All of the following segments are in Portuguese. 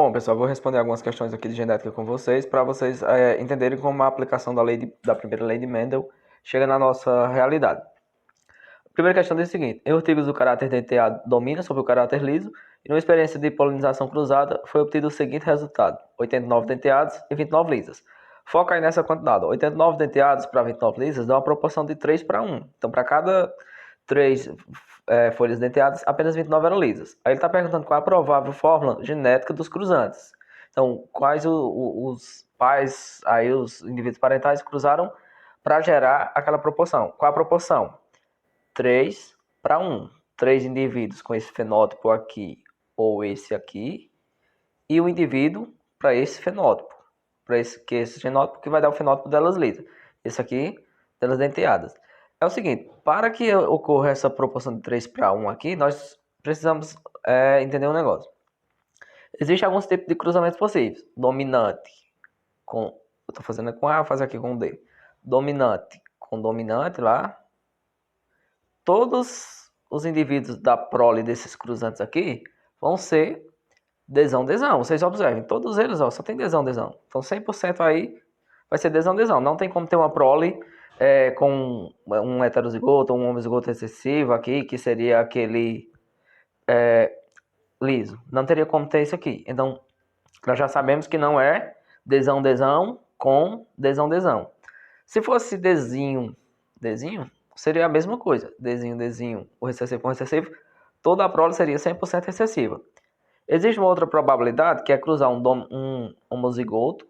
Bom, pessoal, vou responder algumas questões aqui de genética com vocês, para vocês entenderem como a aplicação da primeira lei de Mendel chega na nossa realidade. A primeira questão diz o seguinte: em urtigos o caráter denteado domina sobre o caráter liso, e numa experiência de polinização cruzada foi obtido o seguinte resultado: 89 denteados e 29 lisas. Foca aí nessa quantidade. 89 denteados para 29 lisas dá uma proporção de 3 para 1. Então, para cada 3 folhas denteadas, apenas 29 eram lisas. Aí ele está perguntando qual é a provável fórmula genética dos cruzantes. Então, quais os pais, aí os indivíduos parentais cruzaram para gerar aquela proporção. Qual a proporção? 3 para 1. 3 indivíduos com esse fenótipo aqui ou esse aqui, e o indivíduo para esse fenótipo, para esse genótipo que vai dar o fenótipo delas lisas. Esse aqui, delas denteadas. É o seguinte, para que ocorra essa proporção de 3 para 1 aqui, nós precisamos entender um negócio. Existem alguns tipos de cruzamentos possíveis. Dominante com... Eu estou fazendo com A, vou fazer aqui com D. Dominante com dominante lá. Todos os indivíduos da prole desses cruzantes aqui vão ser desão. Vocês observem, todos eles só tem desão. Então 100% aí vai ser desão. Não tem como ter uma prole com um heterozigoto ou um homozigoto recessivo aqui, que seria aquele liso. Não teria como ter isso aqui. Então nós já sabemos que não é desão com desão. Se fosse desinho, seria a mesma coisa. Desinho, o recessivo com recessivo, toda a prole seria 100% recessiva. Existe uma outra probabilidade, que é cruzar um homozigoto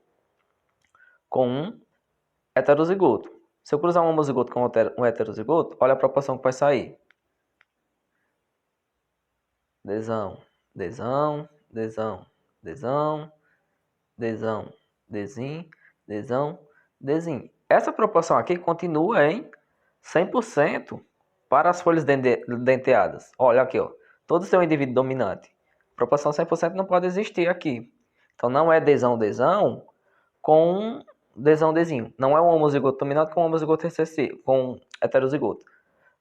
com um heterozigoto. Se eu cruzar um homozigoto com um heterozigoto, olha a proporção que vai sair. Desão. Essa proporção aqui continua em 100% para as folhas denteadas. Olha aqui, ó. Todos têm um indivíduo dominante. Proporção 100% não pode existir aqui. Então não é desão com desão. Não é um homozigoto dominante com um homozigoto recessivo, com heterozigoto.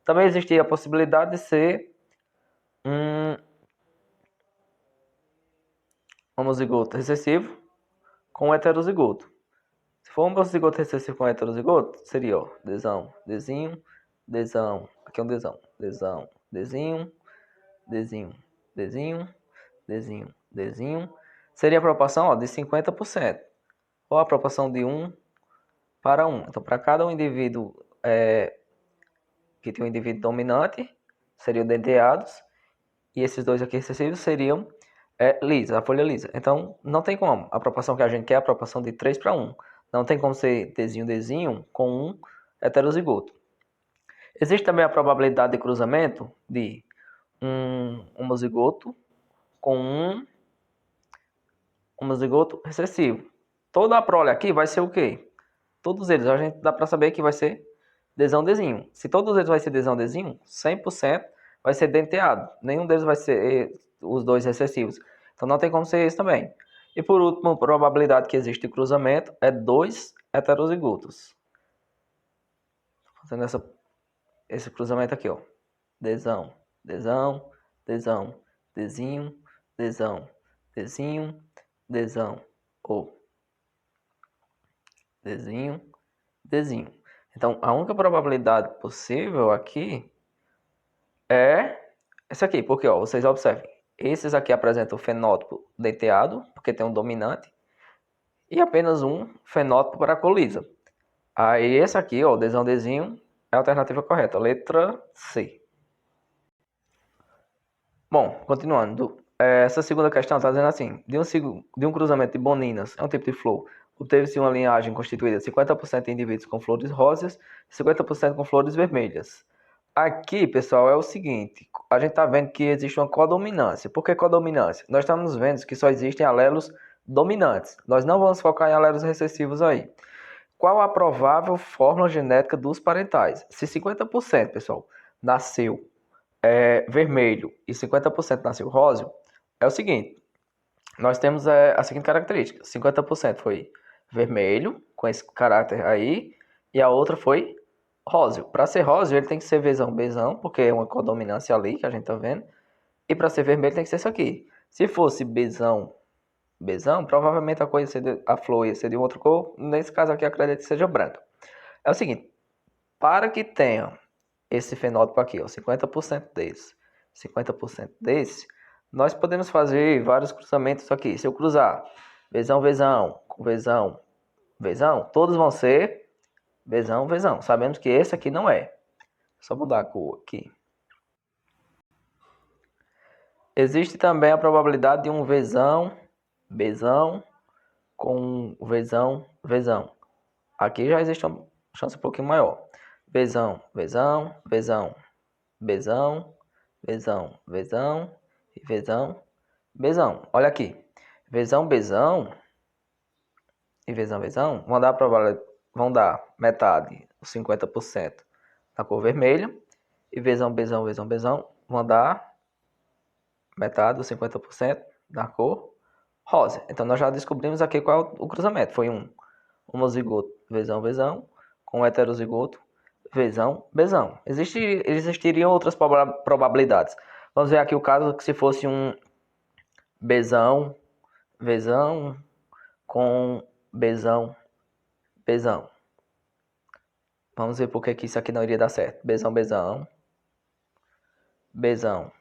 Também existia a possibilidade de ser um homozigoto recessivo com heterozigoto. Se for um homozigoto recessivo com heterozigoto, seria ó, desinho. Aqui é um desinho. Seria a proporção ó, de 50%. Ou a proporção de 1 para 1. Então, para cada um indivíduo que tem um indivíduo dominante, seriam denteados. E esses dois aqui recessivos seriam lisa, a folha lisa. Então, não tem como. A proporção que a gente quer é a proporção de 3 para 1. Não tem como ser desinho com um heterozigoto. Existe também a probabilidade de cruzamento de um homozigoto com um homozigoto recessivo. Toda a prole aqui vai ser o quê? Todos eles, a gente dá para saber que vai ser desão. Se todos eles vai ser desão, 100% vai ser denteado. Nenhum deles vai ser os dois recessivos. Então não tem como ser esse também. E por último, a probabilidade que existe de cruzamento é 2 heterozigotos. Fazendo esse cruzamento aqui, ó. Desinho, ou desinho. Então, a única probabilidade possível aqui é essa aqui, porque ó, vocês observem, esses aqui apresentam o fenótipo denteado, porque tem um dominante, e apenas um fenótipo para a colisa. Aí esse aqui, ó, desinho, é a alternativa correta, letra C. Bom, continuando. Essa segunda questão está dizendo assim: de um cruzamento de boninas, é um tipo de flor, obteve-se uma linhagem constituída de 50% de indivíduos com flores rosas e 50% com flores vermelhas. Aqui, pessoal, é o seguinte, a gente está vendo que existe uma codominância. Por que codominância? Nós estamos vendo que só existem alelos dominantes. Nós não vamos focar em alelos recessivos aí. Qual a provável fórmula genética dos parentais? Se 50%, pessoal, nasceu vermelho e 50% nasceu róseo, é o seguinte, nós temos a seguinte característica: 50% foi vermelho, com esse caráter aí, e a outra foi róseo. Para ser róseo, ele tem que ser Bzão, porque é uma codominância ali que a gente tá vendo, e para ser vermelho tem que ser isso aqui. Se fosse Bzão Bzão, provavelmente a flor ia ser de outra cor. Nesse caso aqui, acredito que seja branca. É o seguinte, para que tenha esse fenótipo aqui, ó, 50% desse, 50% desse, nós podemos fazer vários cruzamentos aqui. Se eu cruzar Vzão, Vzão, com Vzão, Vzão, todos vão ser Vzão, Vzão. Sabemos que esse aqui não é. Só mudar a cor aqui. Existe também a probabilidade de um Vzão, Bzão, com Vzão, Vzão. Aqui já existe uma chance um pouquinho maior. Vzão, Vzão, Vzão, Bzão, Vzão, Vzão e Vzão, Bzão. Olha aqui. Vzão, Bzão e Vzão, Bzão vão dar metade, os 50% na cor vermelha. E Vzão, Bzão, Vzão, Bzão vão dar metade, os 50% na cor rosa. Então nós já descobrimos aqui qual é o cruzamento. Foi um homozigoto Vzão, Vzão com um heterozigoto Vzão, Bzão. Existiriam outras probabilidades. Vamos ver aqui o caso que se fosse um Bzão, Vzão com Bzão, Bzão. Vamos ver por que isso aqui não iria dar certo. Bzão, Bzão, Bzão,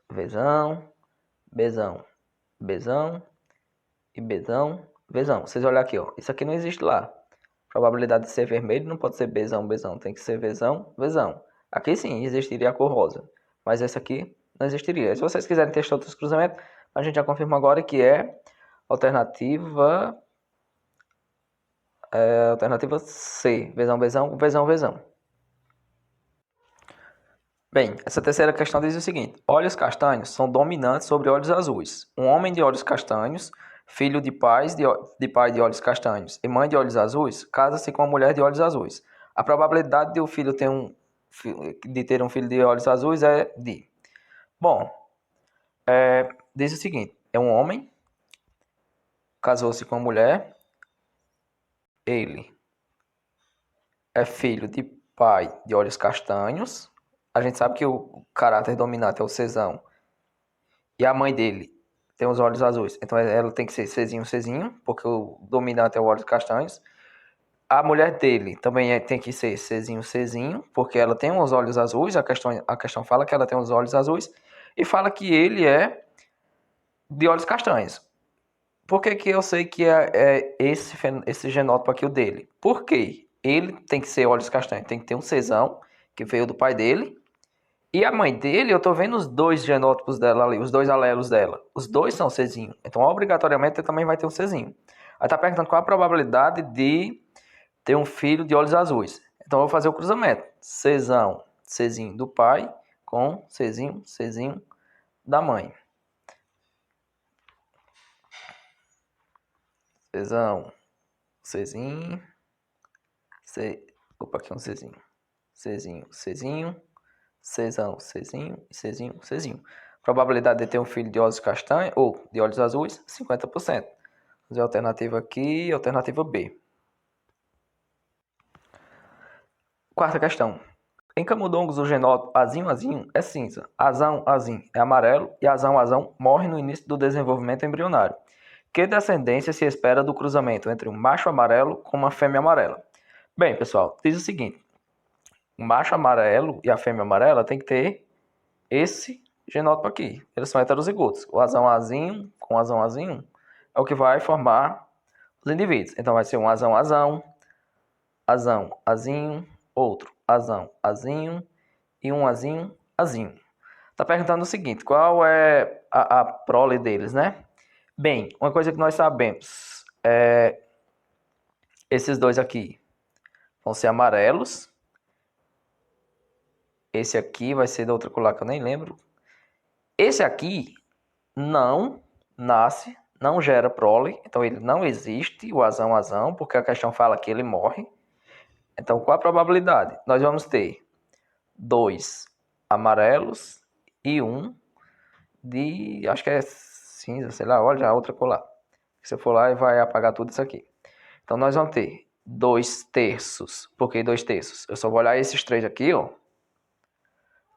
Vzão, Bzão, Bzão e Bzão, Vzão. Vocês olham aqui, ó. Isso aqui não existe lá. Probabilidade de ser vermelho não pode ser Bzão, Bzão. Tem que ser Vzão, Vzão. Aqui sim existiria a cor rosa. Mas esse aqui não existiria. Se vocês quiserem testar outros cruzamentos, a gente já confirma agora que é alternativa C. Vzão, Vzão, Vzão, Vzão. Bem, essa terceira questão diz o seguinte. Olhos castanhos são dominantes sobre olhos azuis. Um homem de olhos castanhos, filho de pai de olhos castanhos e mãe de olhos azuis, casa-se com uma mulher de olhos azuis. A probabilidade de o filho ter um filho de olhos azuis é de... Bom, diz o seguinte. É um homem, casou-se com uma mulher, ele é filho de pai de olhos castanhos. A gente sabe que o caráter dominante é o Czão. E a mãe dele tem os olhos azuis. Então ela tem que ser Czinho, Czinho, porque o dominante é o olhos castanhos. A mulher dele também tem que ser Czinho, Czinho, porque ela tem os olhos azuis. A questão fala que ela tem os olhos azuis. E fala que ele é de olhos castanhos. Por que eu sei que é esse genótipo aqui o dele? Porque ele tem que ser olhos castanhos. Tem que ter um Czão, que veio do pai dele. E a mãe dele, eu tô vendo os dois genótipos dela ali, os dois alelos dela. Os dois são Czinho. Então, obrigatoriamente, ele também vai ter um Czinho. Aí tá perguntando qual a probabilidade de ter um filho de olhos azuis. Então, eu vou fazer o cruzamento. Czão, Czinho do pai com Czinho, Czinho da mãe. Czão, Czinho, opa, aqui é um Czinho. Czinho, Czinho. Czão, Czinho e Czinho, Czinho. Probabilidade de ter um filho de olhos castanhos ou de olhos azuis, 50%. Vamos ver a alternativa aqui, alternativa B. Quarta questão. Em camundongos, o genótipo azinho, azinho é cinza. Azão, azim é amarelo e azão, azão morre no início do desenvolvimento embrionário. Que descendência se espera do cruzamento entre um macho amarelo com uma fêmea amarela? Bem, pessoal, diz o seguinte. O macho amarelo e a fêmea amarela tem que ter esse genótipo aqui. Eles são heterozigotos. O azão azinho com azão azinho é o que vai formar os indivíduos. Então vai ser um azão azão, azão azinho, outro azão azinho e um azinho azinho. Tá perguntando o seguinte, qual é a prole deles, né? Bem, uma coisa que nós sabemos é esses dois aqui vão ser amarelos. Esse aqui vai ser da outra cor que eu nem lembro. Esse aqui não nasce, não gera prole, então ele não existe, o azão azão, porque a questão fala que ele morre. Então, qual a probabilidade? Nós vamos ter 2 amarelos e 1 de, acho que é cinza, sei lá, olha já a outra cor lá. Se eu for lá, vai apagar tudo isso aqui. Então, nós vamos ter 2 terços. Por que 2 terços? Eu só vou olhar esses três aqui, ó.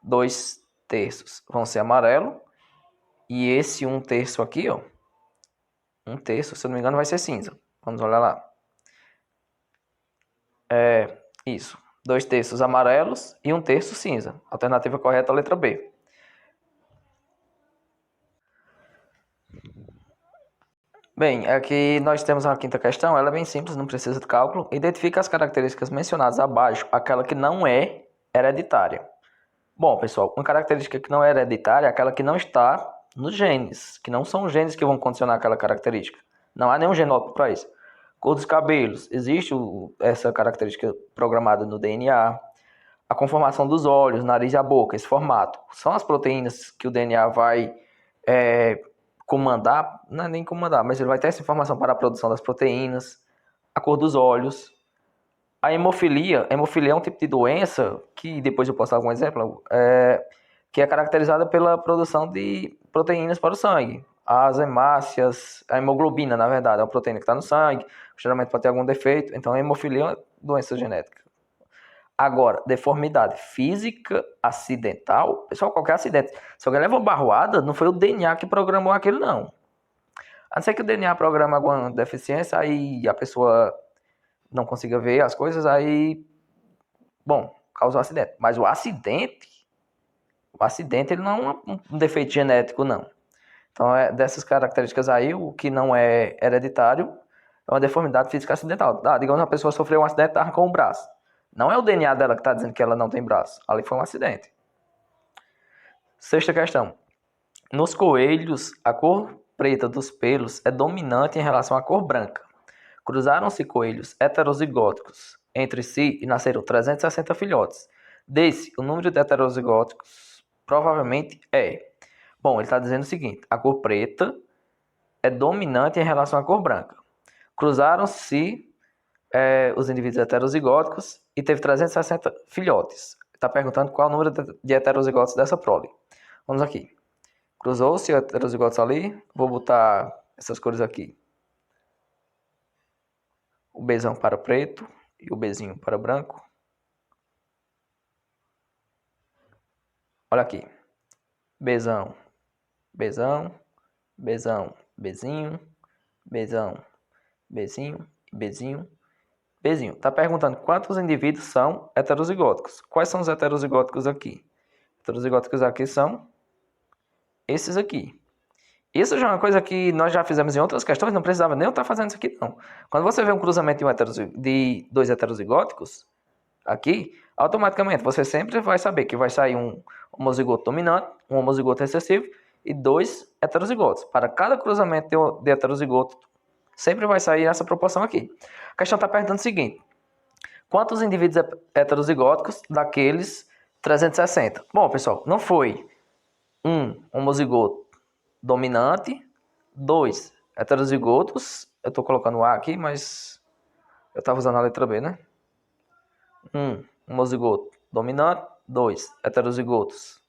2 terços vão ser amarelo E esse 1/3 aqui, ó. 1/3, se eu não me engano, vai ser cinza. Vamos olhar lá. Isso. 2/3 amarelos e 1/3 cinza. Alternativa correta, a letra B. Bem, aqui nós temos a quinta questão, ela é bem simples, não precisa de cálculo. Identifica as características mencionadas abaixo, aquela que não é hereditária. Bom, pessoal, uma característica que não é hereditária é aquela que não está nos genes, que não são os genes que vão condicionar aquela característica. Não há nenhum genótipo para isso. Cor dos cabelos, existe essa característica programada no DNA. A conformação dos olhos, nariz e a boca, esse formato, são as proteínas que o DNA vai comandar, não é nem comandar, mas ele vai ter essa informação para a produção das proteínas, a cor dos olhos. A hemofilia é um tipo de doença, que depois eu posso dar algum exemplo, que é caracterizada pela produção de proteínas para o sangue. As hemácias, a hemoglobina, na verdade, é uma proteína que está no sangue, geralmente pode ter algum defeito, então a hemofilia é uma doença genética. Agora, deformidade física acidental, pessoal, qualquer acidente. Se alguém leva uma barroada, não foi o DNA que programou aquilo, não. A não ser que o DNA programa alguma deficiência, aí a pessoa não consiga ver as coisas, aí, bom, causa um acidente. Mas o acidente ele não é um defeito genético, não. Então, dessas características aí, o que não é hereditário é uma deformidade física acidental. Digamos, uma pessoa sofreu um acidente e estava com o braço. Não é o DNA dela que está dizendo que ela não tem braço. Ali foi um acidente. Sexta questão. Nos coelhos, a cor preta dos pelos é dominante em relação à cor branca. Cruzaram-se coelhos heterozigóticos entre si e nasceram 360 filhotes. Desse, o número de heterozigóticos provavelmente é. Bom, ele está dizendo o seguinte: a cor preta é dominante em relação à cor branca. Cruzaram-se os indivíduos heterozigóticos e teve 360 filhotes. Está perguntando qual é o número de heterozigóticos dessa prole. Vamos aqui. Cruzou-se heterozigóticos ali. Vou botar essas cores aqui. O Bzão para o preto e o Bzinho para o branco. Olha aqui. Bzão, Bzão, Bzão, Bzinho, Bzão, Bzinho, Bzinho, Bzinho. Está perguntando quantos indivíduos são heterozigóticos. Quais são os heterozigóticos aqui? Heterozigóticos aqui são esses aqui. Isso já é uma coisa que nós já fizemos em outras questões, não precisava nem eu estar fazendo isso aqui, não. Quando você vê um cruzamento de dois heterozigóticos, aqui, automaticamente você sempre vai saber que vai sair um homozigoto dominante, um homozigoto recessivo e dois heterozigotos. Para cada cruzamento de heterozigoto, sempre vai sair essa proporção aqui. A questão está perguntando o seguinte: quantos indivíduos heterozigóticos daqueles 360? Bom, pessoal, não foi um homozigoto dominante, dois heterozigotos, eu estou colocando A aqui, mas eu estava usando a letra B, né? Um homozigoto dominante, dois heterozigotos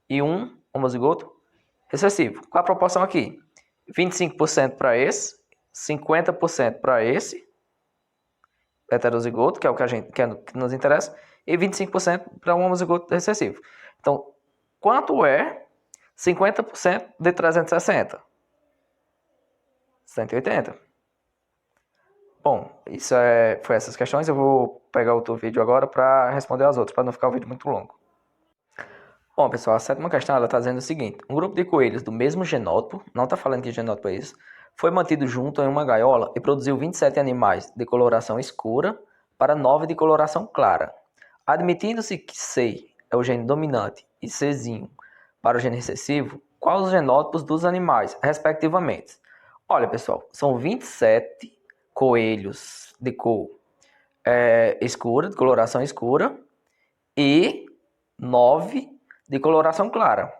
e um homozigoto recessivo. Qual a proporção aqui? 25% para esse, 50% para esse heterozigoto, que é o que que nos interessa, e 25% para um homozigoto recessivo. Então, quanto é 50% de 360? 180. Bom, foi essas questões. Eu vou pegar outro vídeo agora para responder as outras, para não ficar o vídeo muito longo. Bom, pessoal, a sétima questão ela está dizendo o seguinte: um grupo de coelhos do mesmo genótipo, não está falando que genótipo é isso, foi mantido junto em uma gaiola e produziu 27 animais de coloração escura para 9 de coloração clara. Admitindo-se que C é o gene dominante e Czinho para o gene recessivo, quais os genótipos dos animais, respectivamente? Olha, pessoal, são 27 coelhos de cor escura, de coloração escura, e 9 de coloração clara.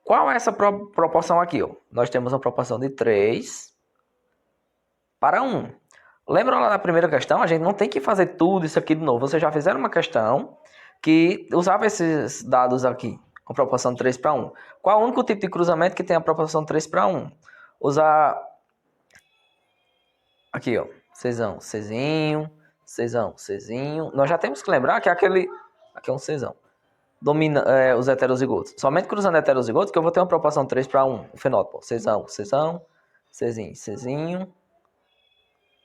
Qual é essa proporção aqui? Ó? Nós temos uma proporção de 3 para 1. Lembra lá da primeira questão? A gente não tem que fazer tudo isso aqui de novo. Vocês já fizeram uma questão que usava esses dados aqui, com proporção de 3 para 1. Qual é o único tipo de cruzamento que tem a proporção 3 para 1? Usar aqui, ó, Czão, Czinho, Czão, Czinho. Nós já temos que lembrar que aquele aqui é um Czão. os heterozigotos. Somente cruzando heterozigotos que eu vou ter uma proporção 3 para 1. O fenótipo. Czão, Czão, Czinho, Czinho.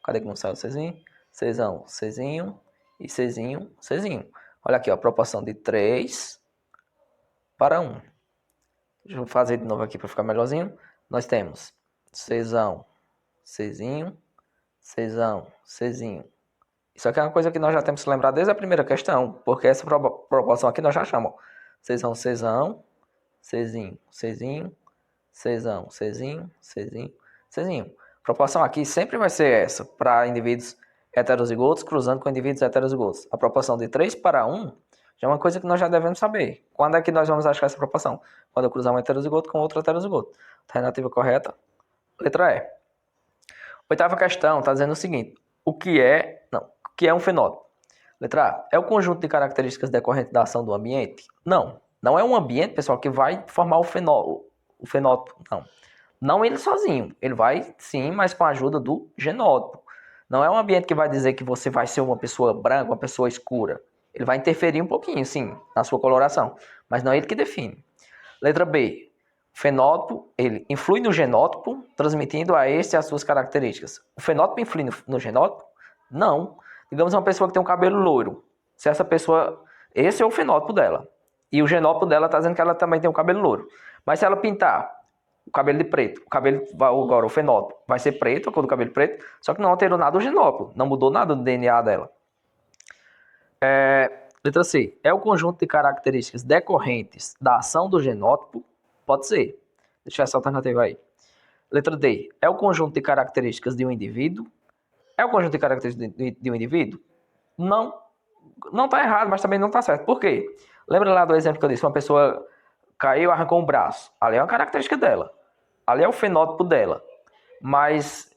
Cadê que não saiu o Czinho? Czão, Czinho e Czinho, Czinho. Olha aqui, ó, a proporção de 3 para 1. Deixa eu fazer de novo aqui para ficar melhorzinho. Nós temos Czão, Czinho, Czão, Czinho. Isso aqui é uma coisa que nós já temos que lembrar desde a primeira questão, porque essa proporção aqui nós já chamamos Czão, Czão, Czinho, Czinho, Czão, Czinho, Czinho, Czinho. A proporção aqui sempre vai ser essa, para indivíduos heterozigotos cruzando com indivíduos heterozigotos. A proporção de 3 para 1 já é uma coisa que nós já devemos saber. Quando é que nós vamos achar essa proporção? Quando eu cruzar um heterozigoto com outro heterozigoto. Alternativa correta, letra E. Oitava questão está dizendo o seguinte: o que é um fenótipo? Letra A. É o conjunto de características decorrentes da ação do ambiente? Não. Não é um ambiente, pessoal, que vai formar o fenótipo. Não. Não ele sozinho. Ele vai, sim, mas com a ajuda do genótipo. Não é um ambiente que vai dizer que você vai ser uma pessoa branca, uma pessoa escura. Ele vai interferir um pouquinho, sim, na sua coloração. Mas não é ele que define. Letra B. O fenótipo, ele influi no genótipo, transmitindo a este as suas características. O fenótipo influi no genótipo? Não. Digamos uma pessoa que tem um cabelo loiro. Se essa pessoa... Esse é o fenótipo dela. E o genótipo dela está dizendo que ela também tem um cabelo loiro. Mas se ela pintar o cabelo de preto, agora o fenótipo vai ser preto, a cor do cabelo preto, só que não alterou nada o genótipo. Não mudou nada do DNA dela. Letra C. É o conjunto de características decorrentes da ação do genótipo? Pode ser. Deixa essa alternativa aí. Letra D. É o conjunto de características de um indivíduo? É o conjunto de características de um indivíduo? Não. Não está errado, mas também não está certo. Por quê? Lembra lá do exemplo que eu disse? Uma pessoa caiu e arrancou um braço. Ali é uma característica dela. Ali é o fenótipo dela. Mas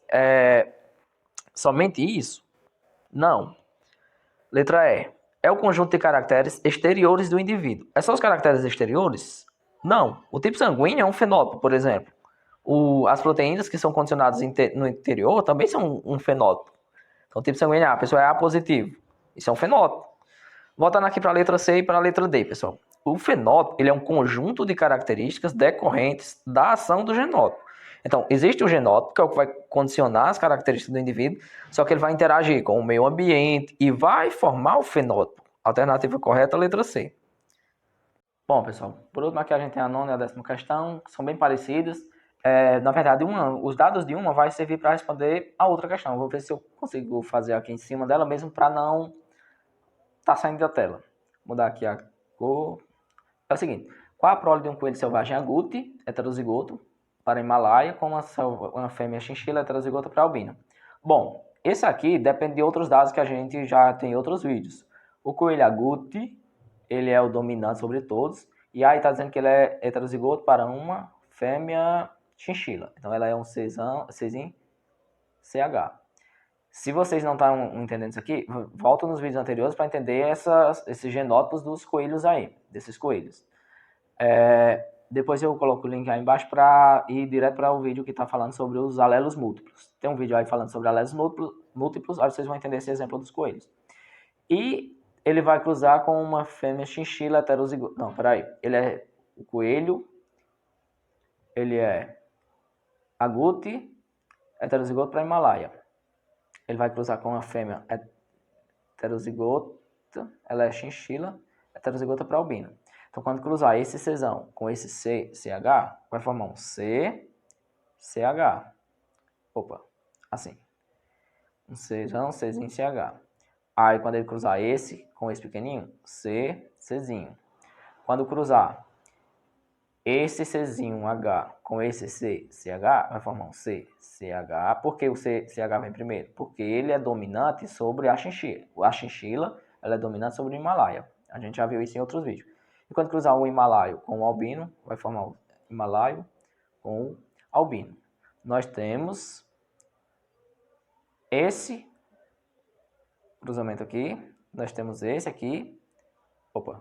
somente isso? Não. Letra E. É o conjunto de caracteres exteriores do indivíduo. É só os caracteres exteriores? Não. O tipo sanguíneo é um fenótipo, por exemplo. As proteínas que são condicionadas no interior também são um fenótipo. Então, o tipo sanguíneo, a pessoa é A positivo. Isso é um fenótipo. Voltando aqui para a letra C e para a letra D, pessoal. O fenótipo, ele é um conjunto de características decorrentes da ação do genótipo. Então, existe o genótipo, que é o que vai condicionar as características do indivíduo, só que ele vai interagir com o meio ambiente e vai formar o fenótipo. Alternativa correta, letra C. Bom, pessoal, por último aqui a gente tem a nona e a 10ª questão, que são bem parecidas. Na verdade, os dados de uma vai servir para responder a outra questão. Vou ver se eu consigo fazer aqui em cima dela mesmo para não estar saindo da tela. Vou mudar aqui a cor. É o seguinte: qual a prole de um coelho selvagem agute, heterozigoto, para Himalaia, com uma fêmea chinchila heterozigota para albino? Bom, esse aqui depende de outros dados que a gente já tem em outros vídeos. O coelho agute, ele é o dominante sobre todos, e aí está dizendo que ele é heterozigoto para uma fêmea chinchila. Então ela é um Czinho CH. Se vocês não estão entendendo isso aqui, volta nos vídeos anteriores para entender esses genótipos dos coelhos aí, desses coelhos. Depois eu coloco o link aí embaixo para ir direto para o vídeo que está falando sobre os alelos múltiplos. Tem um vídeo aí falando sobre alelos múltiplos, aí vocês vão entender esse exemplo dos coelhos. E ele vai cruzar com uma fêmea chinchila heterozigota. Não, peraí. Ele é o coelho, ele é agute, heterozigoto para Himalaia. Ele vai cruzar com uma fêmea heterozigota, ela é chinchila, heterozigota para albino. Então, quando cruzar esse Czão com esse CH, vai formar um CH. Opa, assim. Um Czão, Czinho, CH. Aí, quando ele cruzar esse com esse pequenininho, Czinho. Quando cruzar esse Czinho H com esse CH, vai formar um CCH. Por que o CCH vem primeiro? Porque ele é dominante sobre a chinchila. A chinchila, ela é dominante sobre o Himalaia. A gente já viu isso em outros vídeos. E quando cruzar o Himalaio com o albino, vai formar o Himalaio com o albino. Nós temos esse cruzamento aqui. Nós temos esse aqui. Opa.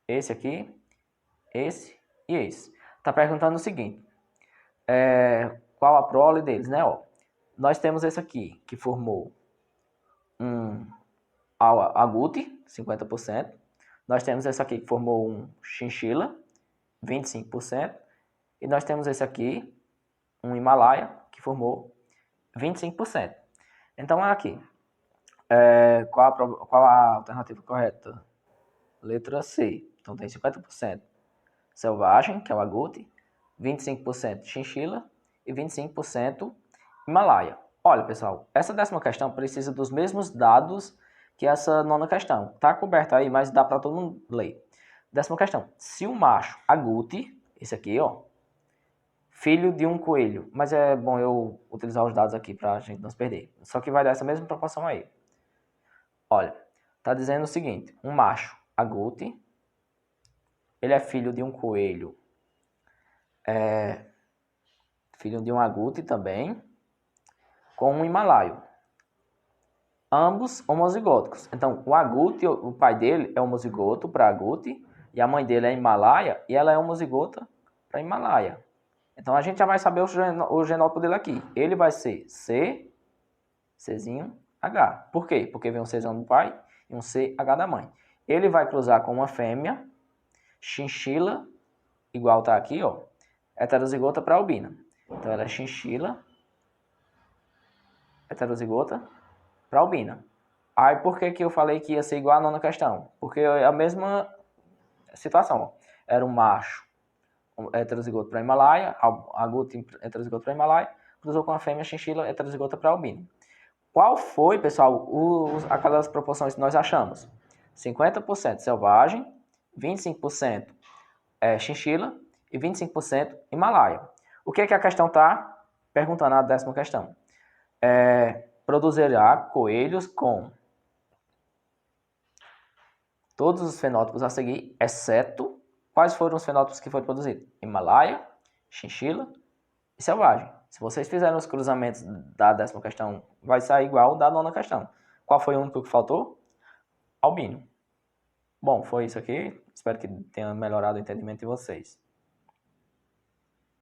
Esse aqui. Esse e esse. Está perguntando o seguinte. Qual a prole deles, né? Nós temos esse aqui, que formou um agute, 50%. Nós temos esse aqui que formou um chinchila, 25%. E nós temos esse aqui, um Himalaia, que formou 25%. Então, é aqui. Qual a alternativa correta? Letra C. Então, tem 50% selvagem, que é o agouti, 25% chinchila e 25% Himalaia. Olha, pessoal, essa 10ª questão precisa dos mesmos dados que essa 9ª questão. Tá coberta aí, mas dá para todo mundo ler. 10ª questão. Se o macho agouti, esse aqui, ó, filho de um coelho, mas é bom eu utilizar os dados aqui para a gente não se perder. Só que vai dar essa mesma proporção aí. Olha, tá dizendo o seguinte, um macho agouti, ele é filho de um coelho, filho de um agouti também, com um himalaio. Ambos homozigóticos. Então, o agouti, o pai dele é homozigoto para agouti, e a mãe dele é himalaia, e ela é homozigota para himalaia. Então, a gente já vai saber o genótipo dele aqui. Ele vai ser C, Czinho, H. Por quê? Porque vem um Czão do pai e um CH da mãe. Ele vai cruzar com uma fêmea, chinchila, igual tá aqui, ó, heterozigota para albina. Então, ela é chinchila, heterozigota para albina. Aí, por que eu falei que ia ser igual à 9ª questão? Porque é a mesma situação, ó. Era um macho heterozigoto para Himalaia, agouti heterozigoto para Himalaia, cruzou com a fêmea chinchila heterozigota para albino. Qual foi, pessoal, aquelas proporções que nós achamos? 50% selvagem, 25% chinchila e 25% Himalaia. O que é que a questão está perguntando na 10ª questão? Produzirá coelhos com todos os fenótipos a seguir, exceto quais foram os fenótipos que foram produzidos? Himalaia, chinchila e selvagem. Se vocês fizerem os cruzamentos da 10ª questão, vai sair igual da 9ª questão. Qual foi o único que faltou? Albino. Bom, foi isso aqui. Espero que tenha melhorado o entendimento de vocês.